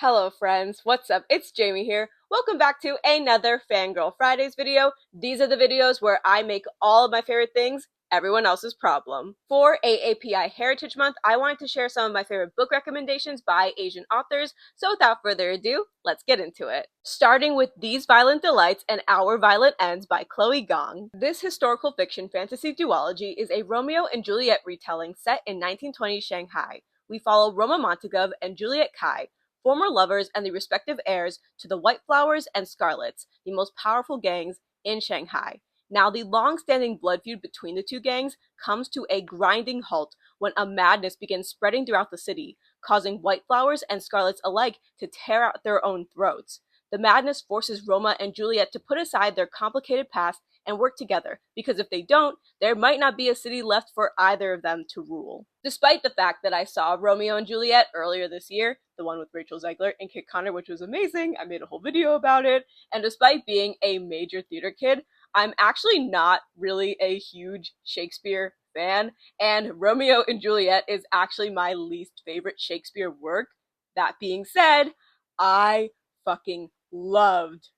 Hello friends, what's up? It's Jaime here. Welcome back to another Fangirl Fridays video. These are the videos where I make all of my favorite things everyone else's problem. For AAPI Heritage Month, I wanted to share some of my favorite book recommendations by Asian authors, so without further ado, let's get into it. Starting with These Violent Delights and Our Violent Ends by Chloe Gong. This historical fiction fantasy duology is a Romeo and Juliet retelling set in 1920s Shanghai. We follow Roma Montague and Juliet Kai, former lovers and the respective heirs to the White Flowers and Scarlets, the most powerful gangs in Shanghai. Now, the long-standing blood feud between the two gangs comes to a grinding halt when a madness begins spreading throughout the city, causing White Flowers and Scarlets alike to tear out their own throats. The madness forces Roma and Juliet to put aside their complicated past and work together, because if they don't, there might not be a city left for either of them to rule. Despite the fact that I saw Romeo and Juliet earlier this year, the one with Rachel Zegler and Kit Connor, which was amazing, I made a whole video about it, and despite being a major theater kid, I'm actually not really a huge Shakespeare fan, and Romeo and Juliet is actually my least favorite Shakespeare work. That being said, I fucking loved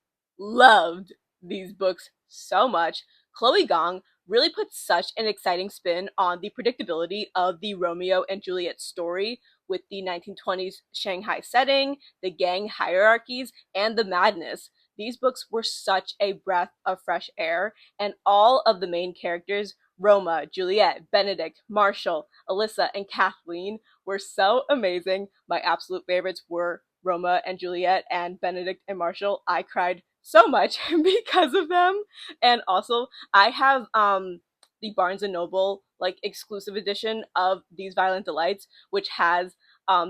these books so much. Chloe Gong really puts such an exciting spin on the predictability of the Romeo and Juliet story, with the 1920s Shanghai setting, the gang hierarchies, and the madness. These books were such a breath of fresh air, and all of the main characters, Roma, Juliet, Benedict, Marshall, Alyssa, and Kathleen, were so amazing. My absolute favorites were Roma and Juliet and Benedict and Marshall. I cried so much because of them. And also, I have the Barnes and Noble like exclusive edition of These Violent Delights, which has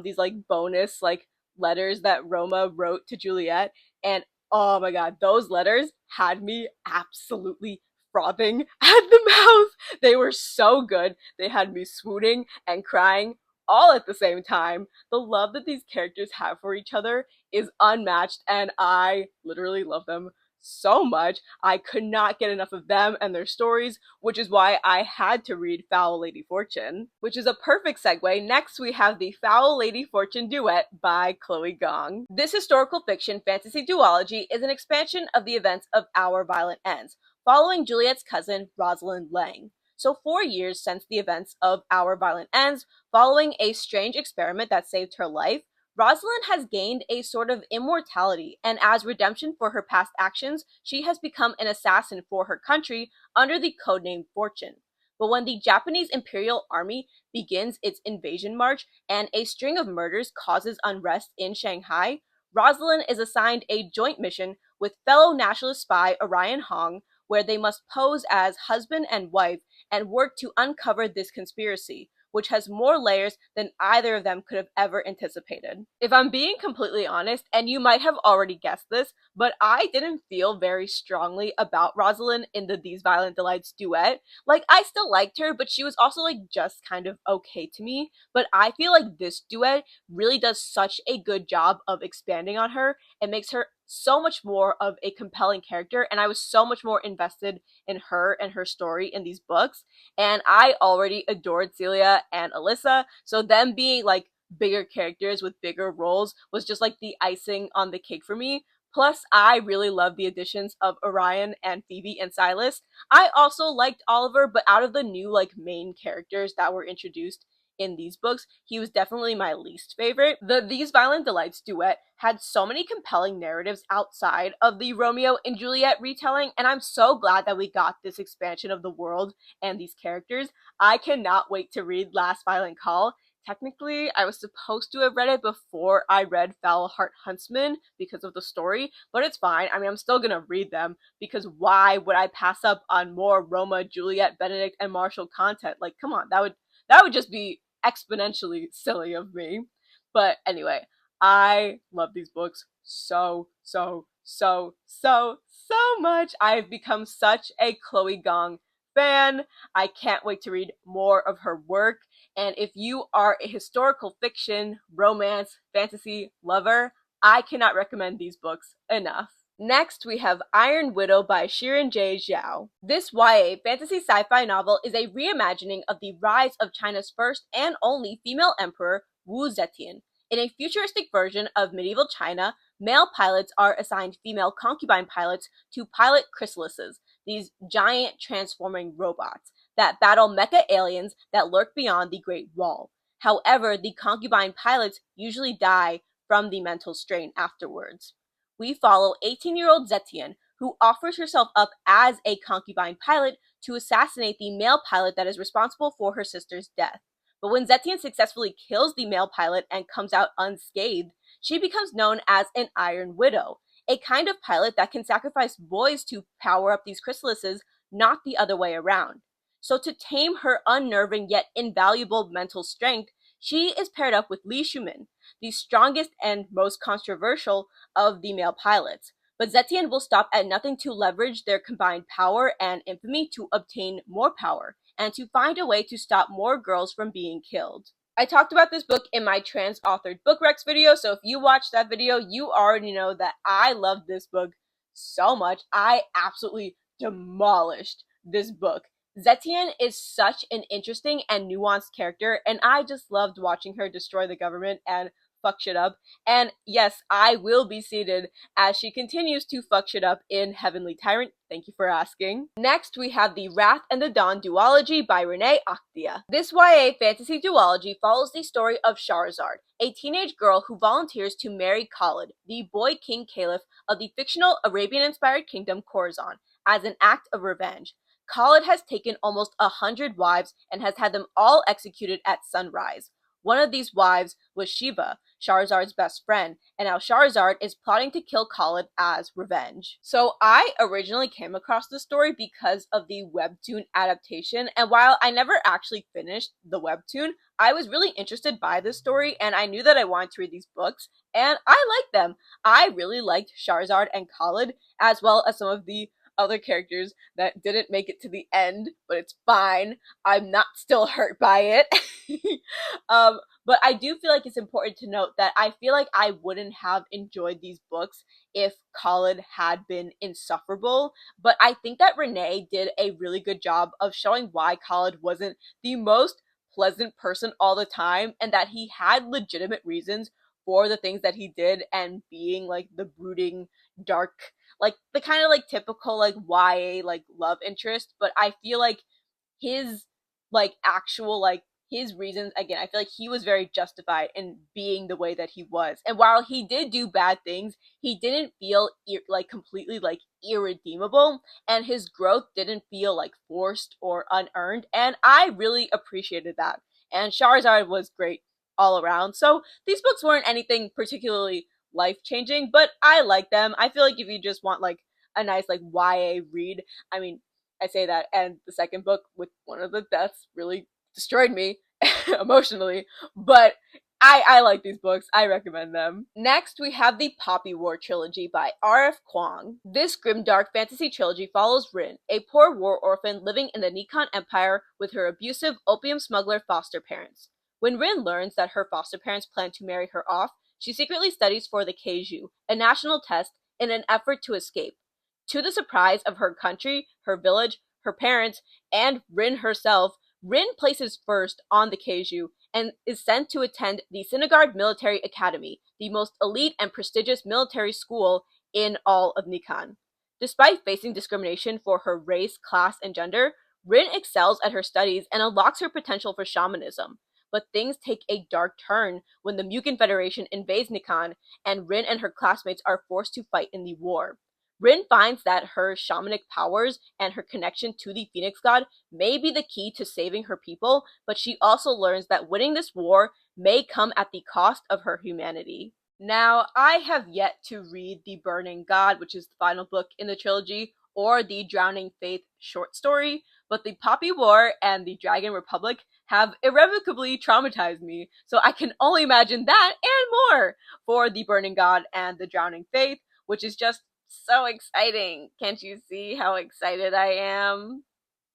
these like bonus like letters that Roma wrote to Juliet, and oh my god, those letters had me absolutely frothing at the mouth. They were so good. They had me swooning and crying all at the same time. The love that these characters have for each other is unmatched, and I literally love them so much. I could not get enough of them and their stories, which is why I had to read Foul Lady Fortune, which is a perfect segue. Next, we have the Foul Lady Fortune duet by Chloe Gong. This historical fiction fantasy duology is an expansion of the events of Our Violent Ends, following Juliet's cousin, Rosalind Lang. So 4 years since the events of Our Violent Ends, following a strange experiment that saved her life, Rosalind has gained a sort of immortality, and as redemption for her past actions, she has become an assassin for her country under the codename Fortune. But when the Japanese Imperial Army begins its invasion march and a string of murders causes unrest in Shanghai, Rosalind is assigned a joint mission with fellow nationalist spy Orion Hong, where they must pose as husband and wife and work to uncover this conspiracy, which has more layers than either of them could have ever anticipated. If I'm being completely honest, and you might have already guessed this, but I didn't feel very strongly about Rosalind in the These Violent Delights duet. Like, I still liked her, but she was also like just kind of okay to me. But I feel like this duet really does such a good job of expanding on her and makes her so much more of a compelling character, and I was so much more invested in her and her story in these books. And I already adored Celia and Alyssa, so them being like bigger characters with bigger roles was just like the icing on the cake for me. Plus, I really love the additions of Orion and Phoebe and Silas. I also liked Oliver, but out of the new like main characters that were introduced in these books, he was definitely my least favorite. The These Violent Delights duet had so many compelling narratives outside of the Romeo and Juliet retelling, and I'm so glad that we got this expansion of the world and these characters. I cannot wait to read Last Violent Call. Technically, I was supposed to have read it before I read Foul Heart Huntsman because of the story, but it's fine. I mean, I'm still gonna read them, because why would I pass up on more Roma, Juliet, Benedict, and Marshall content? Like, come on, that would just be exponentially silly of me. But anyway, I love these books so much. I've become such a Chloe Gong fan. I can't wait to read more of her work. And if you are a historical fiction, romance, fantasy lover, I cannot recommend these books enough. Next, we have Iron Widow by Shirin J. Zhao. This YA fantasy sci-fi novel is a reimagining of the rise of China's first and only female emperor, Wu Zetian, In a futuristic version of medieval China, male pilots are assigned female concubine pilots to pilot chrysalises, these giant transforming robots that battle mecha aliens that lurk beyond the Great Wall. However, the concubine pilots usually die from the mental strain afterwards. We follow 18-year-old Zetian, who offers herself up as a concubine pilot to assassinate the male pilot that is responsible for her sister's death. But when Zetian successfully kills the male pilot and comes out unscathed, she becomes known as an Iron Widow, a kind of pilot that can sacrifice boys to power up these chrysalises, not the other way around. So to tame her unnerving yet invaluable mental strength, she is paired up with Li Shumin, the strongest and most controversial of the male pilots. But Zetian will stop at nothing to leverage their combined power and infamy to obtain more power, and to find a way to stop more girls from being killed. I talked about this book in my trans-authored book recs video, so if you watched that video, you already know that I love this book so much. I absolutely demolished this book. Zetian is such an interesting and nuanced character, and I just loved watching her destroy the government and fuck shit up. And yes, I will be seated as she continues to fuck shit up in Heavenly Tyrant. Thank you for asking. Next, we have the Wrath and the Dawn duology by Renee Akhtia. This YA fantasy duology follows the story of Shahrazad, a teenage girl who volunteers to marry Khalid, the boy king caliph of the fictional Arabian-inspired kingdom Khorasan, as an act of revenge. Khalid has taken almost 100 wives and has had them all executed at sunrise. One of these wives was Shiva, Shahrazad's best friend, and now Shahrazad is plotting to kill Khalid as revenge. So I originally came across this story because of the webtoon adaptation, and while I never actually finished the webtoon, I was really interested by this story, and I knew that I wanted to read these books, and I liked them. I really liked Shahrazad and Khalid, as well as some of the other characters that didn't make it to the end, but it's fine. I'm not still hurt by it. But I do feel like it's important to note that I feel like I wouldn't have enjoyed these books if Khalid had been insufferable. But I think that Renee did a really good job of showing why Khalid wasn't the most pleasant person all the time, and that he had legitimate reasons for the things that he did, and being like the brooding, dark, like the kind of like typical like YA like love interest. But I feel like his like actual like his reasons, again, I feel like he was very justified in being the way that he was. And while he did do bad things, he didn't feel like completely like irredeemable, and his growth didn't feel like forced or unearned, and I really appreciated that. And Shahrazad was great all around. So these books weren't anything particularly life-changing, but I like them. I feel like if you just want like a nice like YA read, I mean, I say that, and the second book with one of the deaths really destroyed me emotionally, but I like these books. I recommend them. Next, we have the Poppy War trilogy by R.F. Kuang. This grimdark fantasy trilogy follows Rin, a poor war orphan living in the Nikon Empire with her abusive opium smuggler foster parents. When Rin learns that her foster parents plan to marry her off, she secretly studies for the Keiju, a national test, in an effort to escape. To the surprise of her country, her village, her parents, and Rin herself, Rin places first on the Keiju and is sent to attend the Sinigard Military Academy, the most elite and prestigious military school in all of Nikon. Despite facing discrimination for her race, class, and gender, Rin excels at her studies and unlocks her potential for shamanism. But things take a dark turn when the Mugen Federation invades Nikon, and Rin and her classmates are forced to fight in the war. Rin finds that her shamanic powers and her connection to the Phoenix God may be the key to saving her people, but she also learns that winning this war may come at the cost of her humanity. Now, I have yet to read The Burning God, which is the final book in the trilogy, or the Drowning Faith short story, but the Poppy War and the Dragon Republic have irrevocably traumatized me, so I can only imagine that and more for The Burning God and the Drowning Faith, which is just so exciting. Can't you see how excited I am?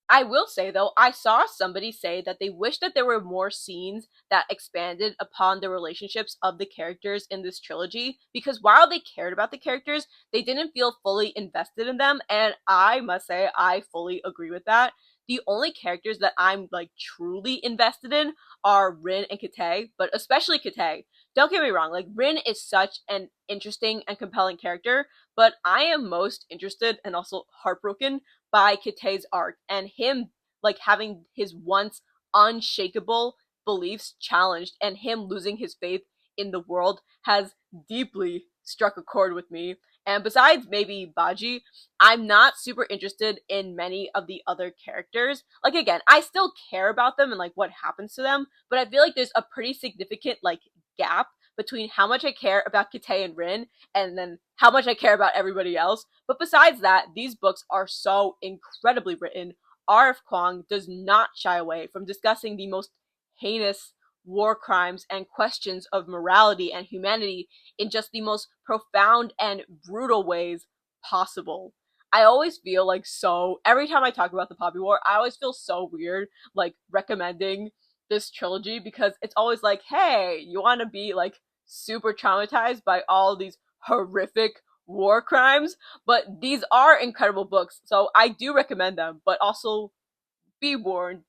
I will say though, I saw somebody say that they wish that there were more scenes that expanded upon the relationships of the characters in this trilogy, because while they cared about the characters, they didn't feel fully invested in them, and I must say I fully agree with that. the only characters that I'm like truly invested in are Rin and Kate, but especially Kate. Don't get me wrong, like Rin is such an interesting and compelling character, but I am most interested and also heartbroken by Kate's arc and him like having his once unshakable beliefs challenged and him losing his faith in the world has deeply struck a chord with me. And besides maybe Baji, I'm not super interested in many of the other characters. Like again, I still care about them and like what happens to them, but I feel like there's a pretty significant like gap between how much I care about Kite and Rin and then how much I care about everybody else. But besides that, these books are so incredibly written. R.F. Kuang does not shy away from discussing the most heinous war crimes and questions of morality and humanity in just the most profound and brutal ways possible. I always feel like so, every time I talk about the Poppy War, I always feel so weird, like, recommending this trilogy because it's always like, hey, you want to be, like, super traumatized by all these horrific war crimes? But these are incredible books, so I do recommend them, but also be warned,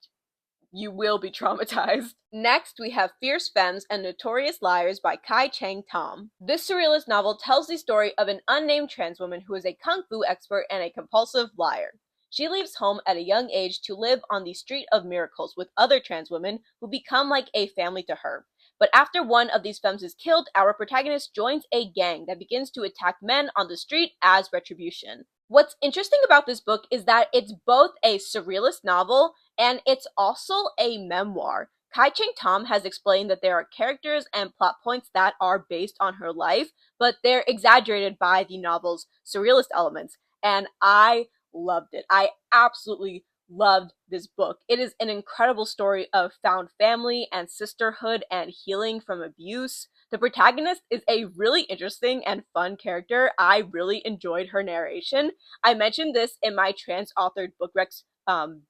you will be traumatized. Next, we have Fierce Femmes and Notorious Liars by Kai Chang Tom. This surrealist novel tells the story of an unnamed trans woman who is a kung fu expert and a compulsive liar. She leaves home at a young age to live on the Street of Miracles with other trans women who become like a family to her. But after one of these femmes is killed, our protagonist joins a gang that begins to attack men on the street as retribution. What's interesting about this book is that it's both a surrealist novel and it's also a memoir. Kai Cheng Tom has explained that there are characters and plot points that are based on her life, but they're exaggerated by the novel's surrealist elements. And I loved it. I absolutely loved this book. It is an incredible story of found family and sisterhood and healing from abuse. The protagonist is a really interesting and fun character. I really enjoyed her narration. I mentioned this in my trans-authored book recs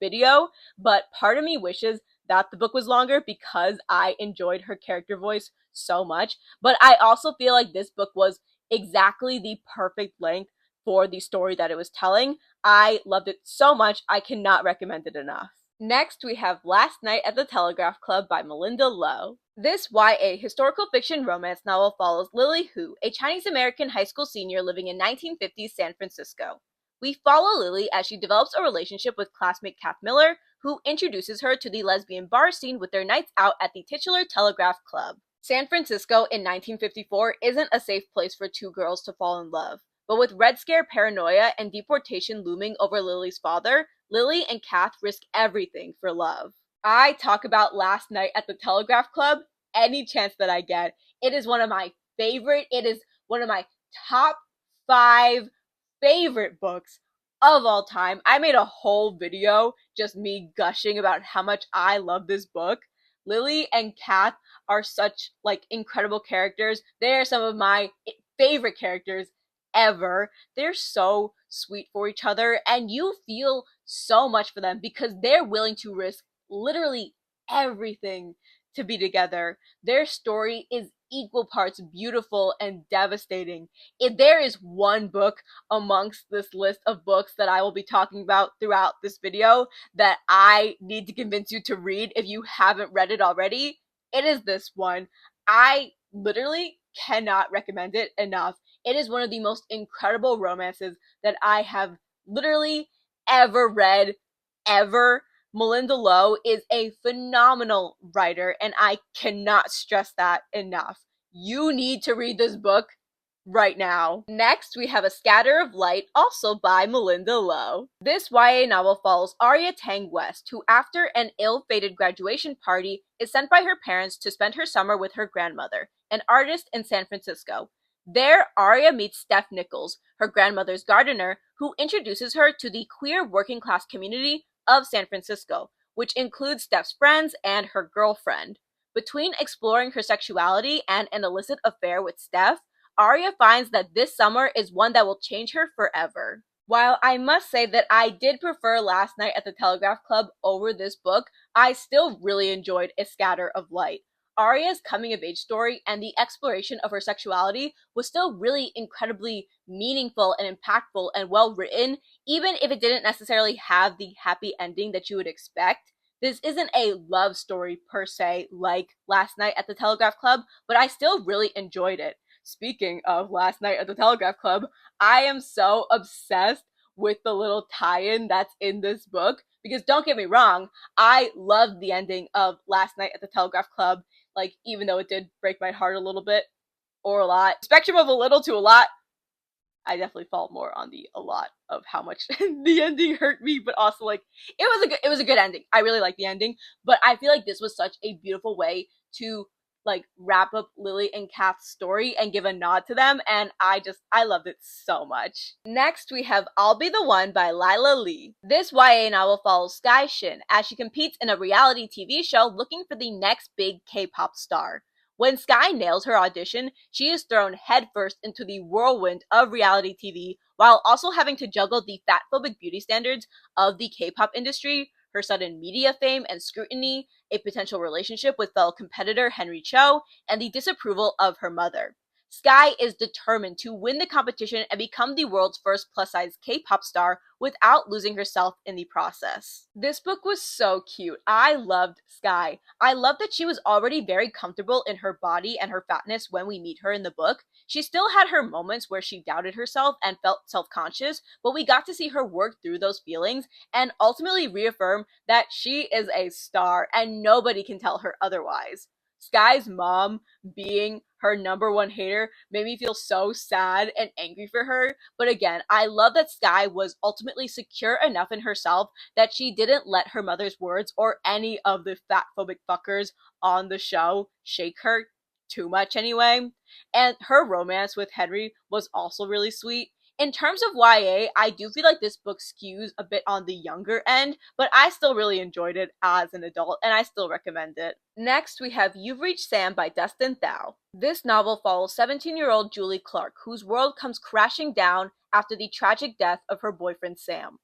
video, but part of me wishes that the book was longer because I enjoyed her character voice so much. But I also feel like this book was exactly the perfect length for the story that it was telling. I loved it so much, I cannot recommend it enough. Next, we have Last Night at the Telegraph Club by Melinda Lo. This YA historical fiction romance novel follows Lily Hu, a Chinese-American high school senior living in 1950s San Francisco. We follow Lily as she develops a relationship with classmate Kath Miller, who introduces her to the lesbian bar scene with their nights out at the titular Telegraph Club. San Francisco in 1954 isn't a safe place for two girls to fall in love. But with Red Scare paranoia and deportation looming over Lily's father, Lily and Kath risk everything for love. I talk about Last Night at the Telegraph Club any chance that I get. It is one of my top 5 favorite books of all time. I made a whole video just me gushing about how much I love this book. Lily and Kath are such like incredible characters. They are some of my favorite characters ever. They're so sweet for each other and you feel so much for them because they're willing to risk literally everything to be together. Their story is equal parts beautiful and devastating. If there is one book amongst this list of books that I will be talking about throughout this video that I need to convince you to read if you haven't read it already, it is this one. I literally cannot recommend it enough. It is one of the most incredible romances that I have literally ever read, ever. Melinda Lo is a phenomenal writer, and I cannot stress that enough. You need to read this book right now. Next, we have A Scatter of Light, also by Melinda Lo. This YA novel follows Arya Tang West, who after an ill-fated graduation party is sent by her parents to spend her summer with her grandmother, an artist in San Francisco. There, Arya meets Steph Nichols, her grandmother's gardener, who introduces her to the queer working-class community of San Francisco, which includes Steph's friends and her girlfriend. Between exploring her sexuality and an illicit affair with Steph, Arya finds that this summer is one that will change her forever. While I must say that I did prefer Last Night at the Telegraph Club over this book, I still really enjoyed A Scatter of Light. Arya's coming-of-age story and the exploration of her sexuality was still really incredibly meaningful and impactful and well-written, even if it didn't necessarily have the happy ending that you would expect. This isn't a love story per se like Last Night at the Telegraph Club, but I still really enjoyed it. Speaking of Last Night at the Telegraph Club, I am so obsessed with the little tie-in that's in this book, because don't get me wrong, I loved the ending of Last Night at the Telegraph Club, like, even though it did break my heart a little bit, or a lot. Spectrum of a little to a lot, I definitely fall more on the a lot of how much the ending hurt me, but also like it was a good ending. I really like the ending, but I feel like this was such a beautiful way to like wrap up Lily and Kath's story and give a nod to them, and I loved it so much. Next we have I'll Be the One by Lila Lee. This YA novel follows Sky Shin as she competes in a reality TV show looking for the next big K-pop star. When Sky nails her audition, she is thrown headfirst into the whirlwind of reality TV while also having to juggle the fatphobic beauty standards of the K-pop industry, her sudden media fame and scrutiny, a potential relationship with fellow competitor Henry Cho, and the disapproval of her mother. Sky is determined to win the competition and become the world's first plus-size K-pop star without losing herself in the process. This book was so cute. I loved Sky. I loved that she was already very comfortable in her body and her fatness when we meet her in the book. She still had her moments where she doubted herself and felt self-conscious, but we got to see her work through those feelings and ultimately reaffirm that she is a star and nobody can tell her otherwise. Sky's mom being her number one hater made me feel so sad and angry for her. But again, I love that Sky was ultimately secure enough in herself that she didn't let her mother's words or any of the fatphobic fuckers on the show shake her too much anyway. And her romance with Henry was also really sweet. In terms of YA, I do feel like this book skews a bit on the younger end, but I still really enjoyed it as an adult, and I still recommend it. Next, we have You've Reached Sam by Dustin Thau. This novel follows 17-year-old Julie Clark, whose world comes crashing down after the tragic death of her boyfriend Sam.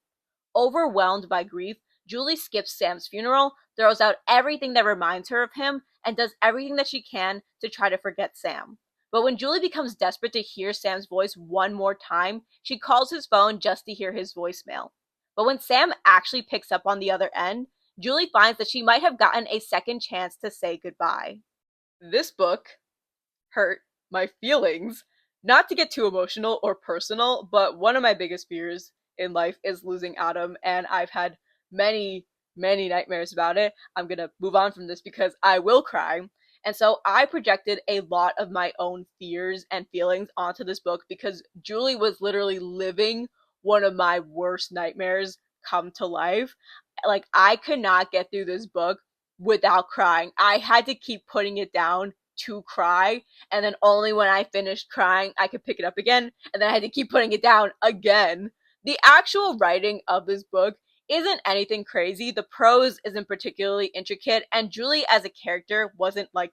Overwhelmed by grief, Julie skips Sam's funeral, throws out everything that reminds her of him, and does everything that she can to try to forget Sam. But when Julie becomes desperate to hear Sam's voice one more time, she calls his phone just to hear his voicemail. But when Sam actually picks up on the other end, Julie finds that she might have gotten a second chance to say goodbye. This book hurt my feelings. Not to get too emotional or personal, but one of my biggest fears in life is losing Adam, and I've had many, many nightmares about it. I'm gonna move on from this because I will cry. And so I projected a lot of my own fears and feelings onto this book because Julie was literally living one of my worst nightmares come to life. Like, I could not get through this book without crying. I had to keep putting it down to cry, and then only when I finished crying I could pick it up again, and then I had to keep putting it down again. The actual writing of this book isn't anything crazy. The prose isn't particularly intricate, and Julie as a character wasn't like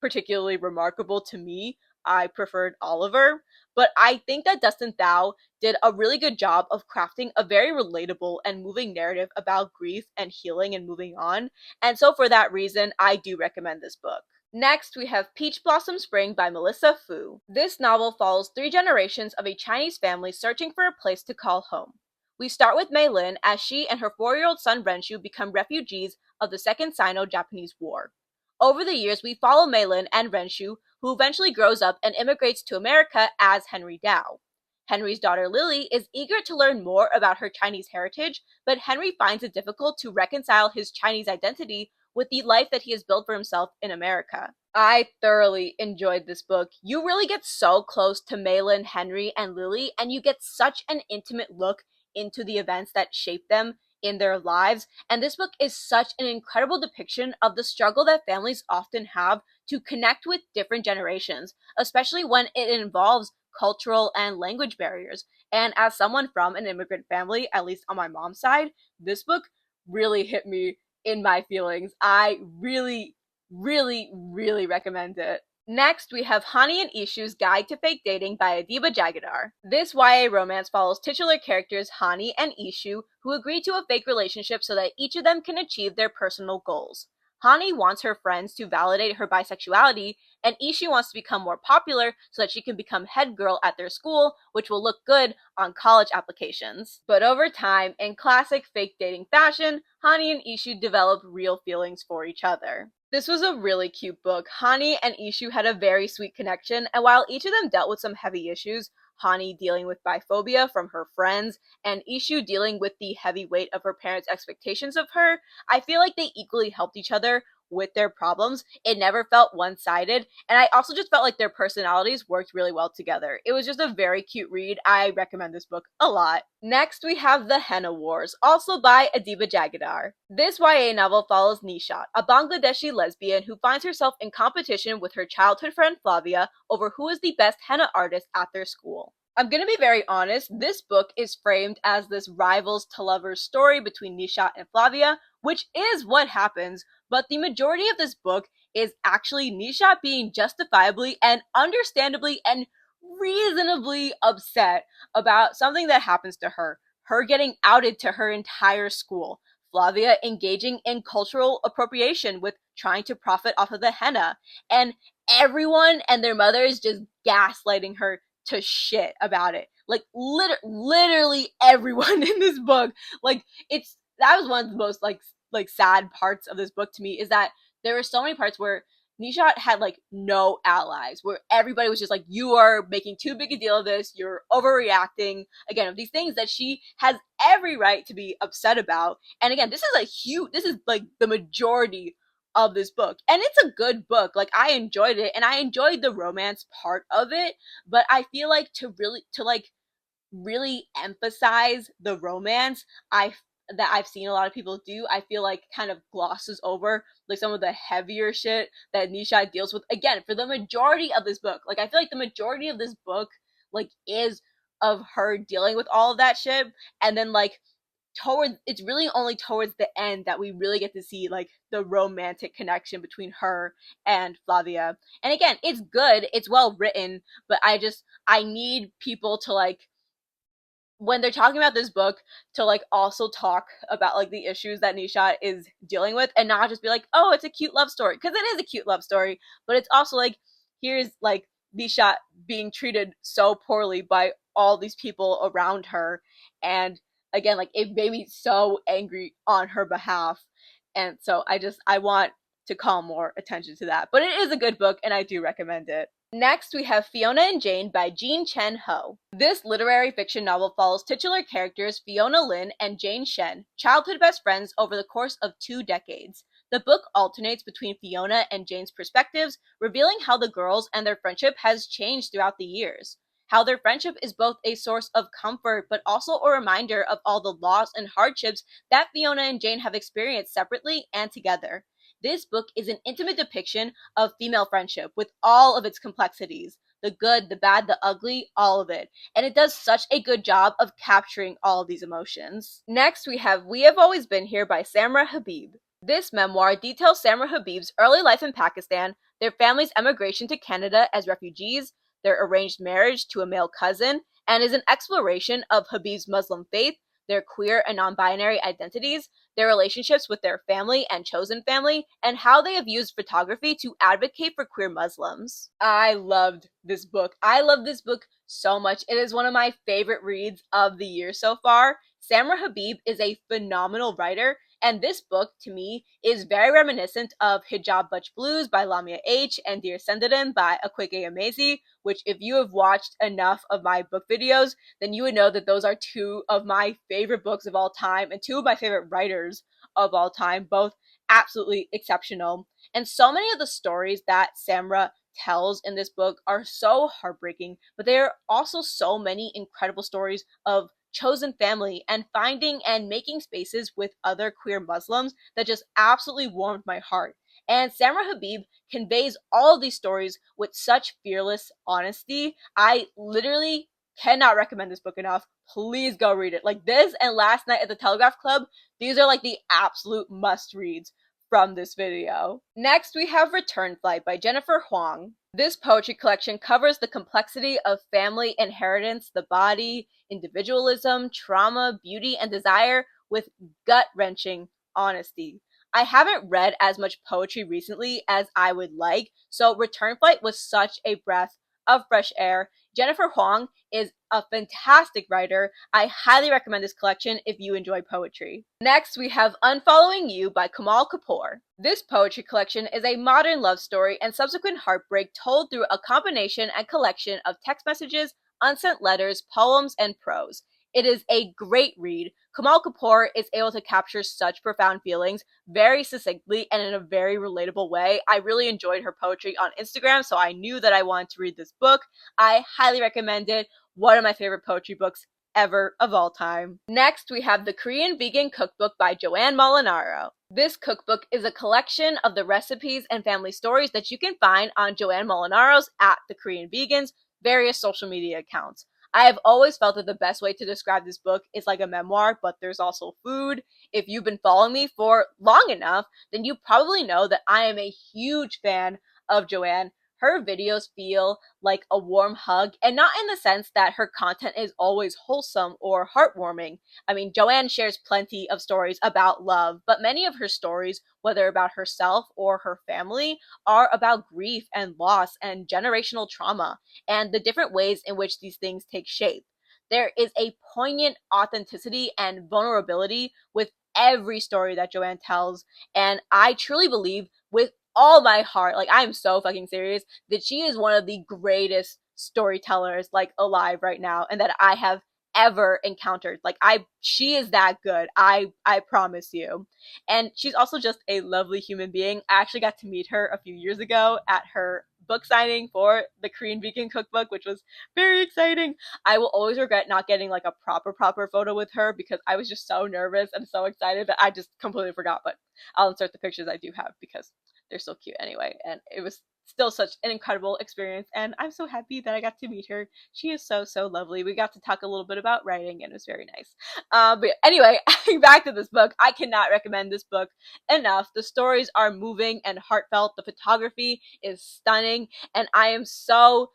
particularly remarkable to me. I preferred Oliver, but I think that Dustin Thau did a really good job of crafting a very relatable and moving narrative about grief and healing and moving on, and so for that reason, I do recommend this book. Next, we have Peach Blossom Spring by Melissa Fu. This novel follows 3 generations of a Chinese family searching for a place to call home. We start with Mei Lin as she and her 4-year-old son Renshu become refugees of the Second Sino-Japanese War. Over the years, we follow Mei Lin and Renshu, who eventually grows up and immigrates to America as Henry Dao. Henry's daughter Lily is eager to learn more about her Chinese heritage, but Henry finds it difficult to reconcile his Chinese identity with the life that he has built for himself in America. I thoroughly enjoyed this book. You really get so close to Mei Lin, Henry, and Lily, and you get such an intimate look into the events that shape them in their lives, and this book is such an incredible depiction of the struggle that families often have to connect with different generations, especially when it involves cultural and language barriers. And as someone from an immigrant family, at least on my mom's side, this book really hit me in my feelings. I really, really, really recommend it. Next, we have Hani and Ishu's Guide to Fake Dating by Adiba Jagadar. This YA romance follows titular characters Hani and Ishu, who agree to a fake relationship so that each of them can achieve their personal goals. Hani wants her friends to validate her bisexuality, and Ishi wants to become more popular so that she can become head girl at their school, which will look good on college applications. But over time, in classic fake dating fashion, Hani and Ishu developed real feelings for each other. This was a really cute book. Hani and Ishu had a very sweet connection, and while each of them dealt with some heavy issues, Hani dealing with biphobia from her friends, and Ishu dealing with the heavy weight of her parents' expectations of her, I feel like they equally helped each other with their problems. It never felt one-sided, and I also just felt like their personalities worked really well together. It was just a very cute read. I recommend this book a lot. Next, we have The Henna Wars, also by Adiba Jagadar. This YA novel follows Nishat, a Bangladeshi lesbian who finds herself in competition with her childhood friend Flavia over who is the best henna artist at their school. I'm gonna be very honest, this book is framed as this rivals to lovers story between Nishat and Flavia, which is what happens, but the majority of this book is actually Nishat being justifiably and understandably and reasonably upset about something that happens to her. Her getting outed to her entire school. Flavia engaging in cultural appropriation with trying to profit off of the henna. And everyone and their mothers just gaslighting her to shit about it. Like literally everyone in this book. Like that was one of the most like sad parts of this book to me, is that there were so many parts where Nishat had like no allies, where everybody was just like, you are making too big a deal of this, you're overreacting. Again, of these things that she has every right to be upset about. And again, this is like the majority of this book. And it's a good book. Like, I enjoyed it, and I enjoyed the romance part of it, but I feel like to really emphasize the romance, I've seen a lot of people do, I feel like kind of glosses over like some of the heavier shit that Nisha deals with. Again, for the majority of this book, like I feel like the majority of this book like is of her dealing with all of that shit, and then like it's really only towards the end that we really get to see like the romantic connection between her and Flavia. And again, it's good, it's well written, but I need people to like, when they're talking about this book, to like also talk about like the issues that Nisha is dealing with, and not just be like, oh, it's a cute love story, because it is a cute love story, but it's also like, here's like Nisha being treated so poorly by all these people around her, and again, like it made me so angry on her behalf, and so I want to call more attention to that. But it is a good book, and I do recommend it. Next, we have Fiona and Jane by Jean Chen Ho. This literary fiction novel follows titular characters Fiona Lin and Jane Shen, childhood best friends, over the course of 2 decades. The book alternates between Fiona and Jane's perspectives, revealing how the girls and their friendship has changed throughout the years. How their friendship is both a source of comfort but also a reminder of all the loss and hardships that Fiona and Jane have experienced separately and together. This book is an intimate depiction of female friendship with all of its complexities, the good, the bad, the ugly, all of it. And it does such a good job of capturing all of these emotions. Next, we have We Have Always Been Here by Samra Habib. This memoir details Samra Habib's early life in Pakistan, their family's emigration to Canada as refugees, their arranged marriage to a male cousin, and is an exploration of Habib's Muslim faith, their queer and non-binary identities, their relationships with their family and chosen family, and how they have used photography to advocate for queer Muslims. I loved this book. I love this book so much. It is one of my favorite reads of the year so far. Samra Habib is a phenomenal writer, and this book, to me, is very reminiscent of Hijab Butch Blues by Lamia H. and Dear Sendadin by Akwege Amazi, which, if you have watched enough of my book videos, then you would know that those are 2 of my favorite books of all time and 2 of my favorite writers of all time, both absolutely exceptional. And so many of the stories that Samra tells in this book are so heartbreaking, but there are also so many incredible stories of chosen family and finding and making spaces with other queer Muslims that just absolutely warmed my heart. And Samra Habib conveys all of these stories with such fearless honesty. I literally cannot recommend this book enough. Please go read it. Like this and Last Night at the Telegraph Club, these are like the absolute must reads from this video. Next, we have Return Flight by Jennifer Huang. This poetry collection covers the complexity of family inheritance, the body, individualism, trauma, beauty, and desire with gut-wrenching honesty. I haven't read as much poetry recently as I would like, so Return Flight was such a breath of fresh air. Jennifer Huang is a fantastic writer. I highly recommend this collection if you enjoy poetry. Next, we have Unfollowing You by Kamal Kapoor. This poetry collection is a modern love story and subsequent heartbreak told through a combination and collection of text messages, unsent letters, poems, and prose. It is a great read. Kamal Kapoor is able to capture such profound feelings very succinctly and in a very relatable way. I really enjoyed her poetry on Instagram, so I knew that I wanted to read this book. I highly recommend it. One of my favorite poetry books ever of all time. Next, we have the Korean Vegan Cookbook by Joanne Molinaro. This cookbook is a collection of the recipes and family stories that you can find on Joanne Molinaro's at the Korean Vegans various social media accounts. I have always felt that the best way to describe this book is like a memoir, but there's also food. If you've been following me for long enough, then you probably know that I am a huge fan of Joanne. Her videos feel like a warm hug, and not in the sense that her content is always wholesome or heartwarming. I mean, Joanne shares plenty of stories about love, but many of her stories, whether about herself or her family, are about grief and loss and generational trauma and the different ways in which these things take shape. There is a poignant authenticity and vulnerability with every story that Joanne tells, and I truly believe with all my heart, like I'm so fucking serious, that she is one of the greatest storytellers like alive right now and that I have ever encountered. Like she is that good. I promise you. And she's also just a lovely human being. I actually got to meet her a few years ago at her book signing for the Korean Vegan Cookbook, which was very exciting. I will always regret not getting like a proper photo with her because I was just so nervous and so excited that I just completely forgot, but I'll insert the pictures I do have because they're so cute anyway, and it was still such an incredible experience, and I'm so happy that I got to meet her. She is so lovely. We got to talk a little bit about writing, and it was very nice. But anyway, back to this book. I cannot recommend this book enough. The stories are moving and heartfelt. The photography is stunning, and I am so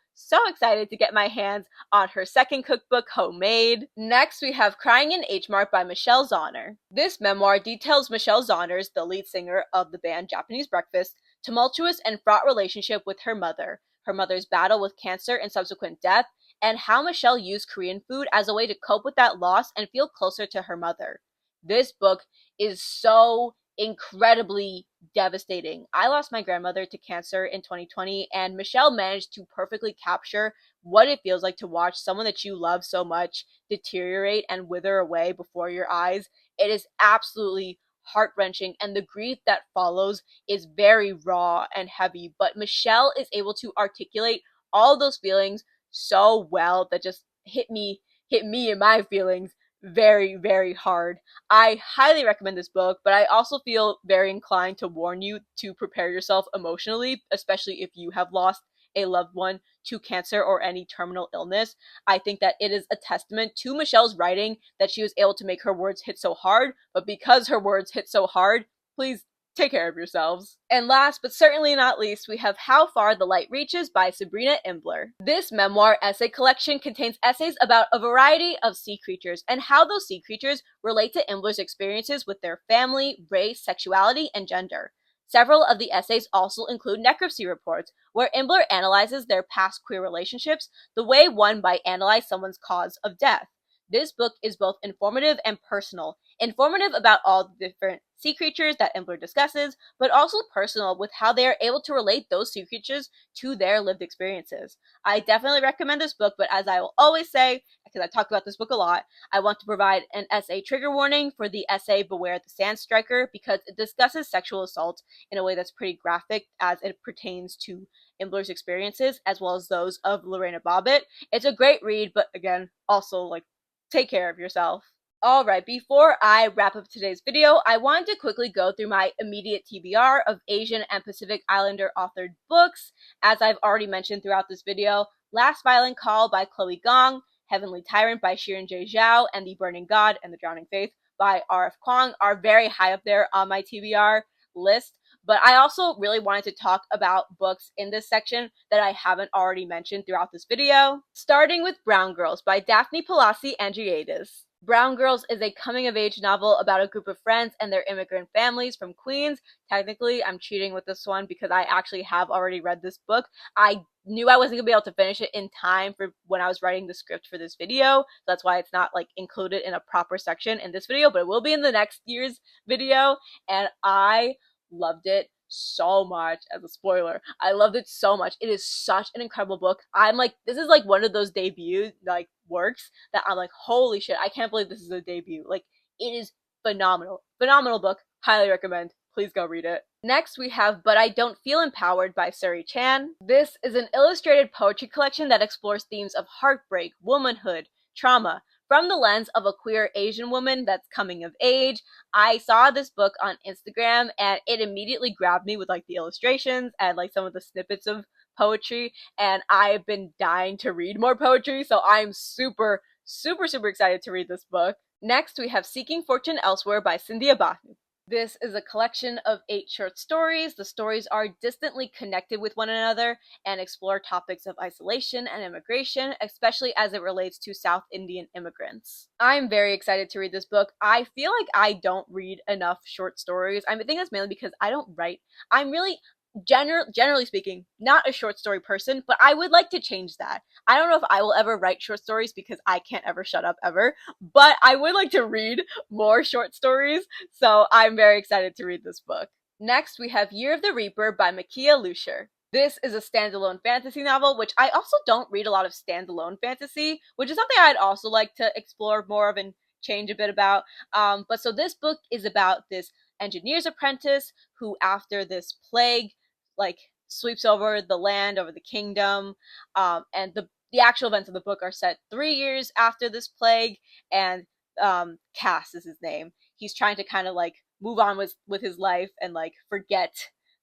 excited to get my hands on her second cookbook, Homemade. Next, we have Crying in H Mart by Michelle Zauner. This memoir details Michelle Zauner's, the lead singer of the band Japanese Breakfast, tumultuous and fraught relationship with her mother's battle with cancer and subsequent death, and how Michelle used Korean food as a way to cope with that loss and feel closer to her mother. This book is so incredibly devastating. I lost my grandmother to cancer in 2020, and Michelle managed to perfectly capture what it feels like to watch someone that you love so much deteriorate and wither away before your eyes. It is absolutely heart-wrenching, and the grief that follows is very raw and heavy, but Michelle is able to articulate all those feelings so well that just hit me and my feelings very hard. I highly recommend this book, but I also feel very inclined to warn you to prepare yourself emotionally, especially if you have lost a loved one to cancer or any terminal illness. I think that it is a testament to Michelle's writing that she was able to make her words hit so hard, but because her words hit so hard, please take care of yourselves. And last but certainly not least, we have How Far the Light Reaches by Sabrina Imbler. This memoir essay collection contains essays about a variety of sea creatures and how those sea creatures relate to Imbler's experiences with their family, race, sexuality, and gender. Several of the essays also include necropsy reports, where Imbler analyzes their past queer relationships the way one might analyze someone's cause of death. This book is both informative and personal. Informative about all the different sea creatures that Imbler discusses, but also personal with how they are able to relate those sea creatures to their lived experiences. I definitely recommend this book, but as I will always say, because I talk about this book a lot, I want to provide an essay trigger warning for the essay Beware the Sand Striker because it discusses sexual assault in a way that's pretty graphic as it pertains to Imbler's experiences as well as those of Lorena Bobbitt. It's a great read, but again, also like take care of yourself. Alright, before I wrap up today's video, I wanted to quickly go through my immediate TBR of Asian and Pacific Islander authored books. As I've already mentioned throughout this video, Last Violent Call by Chloe Gong, Heavenly Tyrant by Shirin J. Zhao, and The Burning God and the Drowning Faith by R.F. Kuang are very high up there on my TBR list. But I also really wanted to talk about books in this section that I haven't already mentioned throughout this video, starting with Brown Girls by Daphne Palasi Andreadis. Brown Girls is a coming-of-age novel about a group of friends and their immigrant families from Queens. Technically, I'm cheating with this one because I actually have already read this book. I knew I wasn't going to be able to finish it in time for when I was writing the script for this video. So that's why it's not like included in a proper section in this video, but it will be in the next year's video. And I loved it so much. As a spoiler, I loved it so much. It is such an incredible book. I'm like, this is like one of those debut like works that I'm like, holy shit, I can't believe this is a debut. Like, it is phenomenal book. Highly recommend. Please go read it. Next, we have But I Don't Feel Empowered by Suri Chan. This is an illustrated poetry collection that explores themes of heartbreak, womanhood, trauma, from the lens of a queer Asian woman that's coming of age. I saw this book on Instagram and it immediately grabbed me with like the illustrations and like some of the snippets of poetry, and I've been dying to read more poetry, so I'm super excited to read this book. Next, we have Seeking Fortune Elsewhere by Cindy Abatu. This is a collection of 8 short stories. The stories are distantly connected with one another and explore topics of isolation and immigration, especially as it relates to South Indian immigrants. I'm very excited to read this book. I feel like I don't read enough short stories. I think that's mainly because I don't write. I'm really, generally speaking, not a short story person, but I would like to change that. I don't know if I will ever write short stories because I can't ever shut up ever, but I would like to read more short stories, so I'm very excited to read this book. Next, we have Year of the Reaper by Makia Lusher. This is a standalone fantasy novel, which I also don't read a lot of standalone fantasy, which is something I'd also like to explore more of and change a bit about. But so this book is about this engineer's apprentice who, after this plague, like sweeps over the land, over the kingdom, and the actual events of the book are set 3 years after this plague, and Cass is his name. He's trying to kind of like move on with his life and like forget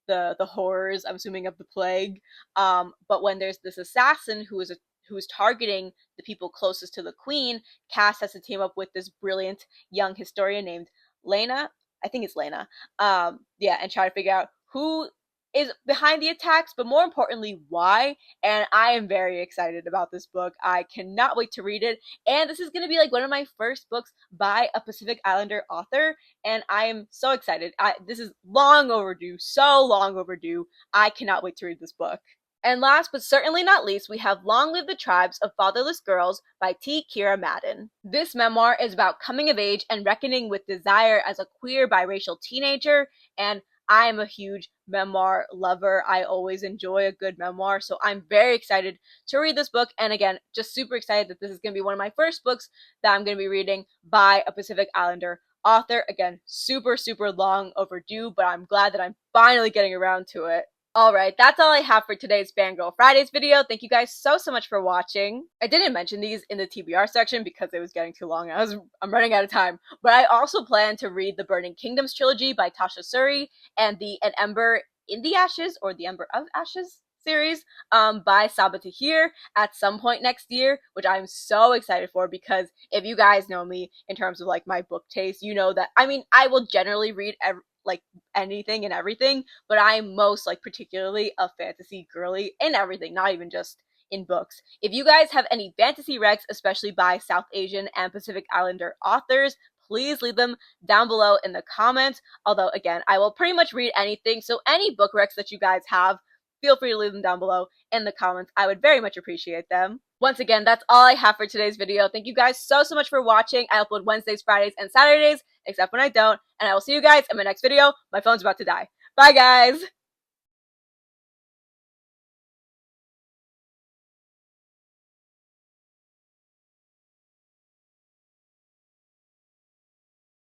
the horrors, I'm assuming, of the plague. But when there's this assassin who is targeting the people closest to the queen, Cass has to team up with this brilliant young historian named Lena. I think it's Lena. Yeah, and try to figure out who is behind the attacks, but more importantly, why. And I am very excited about this book. I cannot wait to read it. And this is going to be like one of my first books by a Pacific Islander author. And I am so excited. This is long overdue, so long overdue. I cannot wait to read this book. And last but certainly not least, we have Long Live the Tribes of Fatherless Girls by T. Kira Madden. This memoir is about coming of age and reckoning with desire as a queer biracial teenager, and I am a huge memoir lover. I always enjoy a good memoir, so I'm very excited to read this book. And again, just super excited that this is going to be one of my first books that I'm going to be reading by a Pacific Islander author. Again, super long overdue, but I'm glad that I'm finally getting around to it. Alright, that's all I have for today's Fangirl Fridays video. Thank you guys so much for watching. I didn't mention these in the TBR section because it was getting too long. I'm running out of time. But I also plan to read the Burning Kingdoms trilogy by Tasha Suri and the An Ember in the Ashes, or the Ember of Ashes series by Saba Tahir at some point next year, which I'm so excited for, because if you guys know me in terms of like my book taste, you know that, I mean, I will generally read like anything and everything, but I'm most like particularly a fantasy girly in everything, not even just in books. If you guys have any fantasy recs, especially by South Asian and Pacific Islander authors, please leave them down below in the comments. Although again, I will pretty much read anything, so any book recs that you guys have, feel free to leave them down below in the comments. I would very much appreciate them. Once again, that's all I have for today's video. Thank you guys so much for watching. I upload Wednesdays, Fridays, and Saturdays, except when I don't. And I will see you guys in my next video. My phone's about to die. Bye, guys!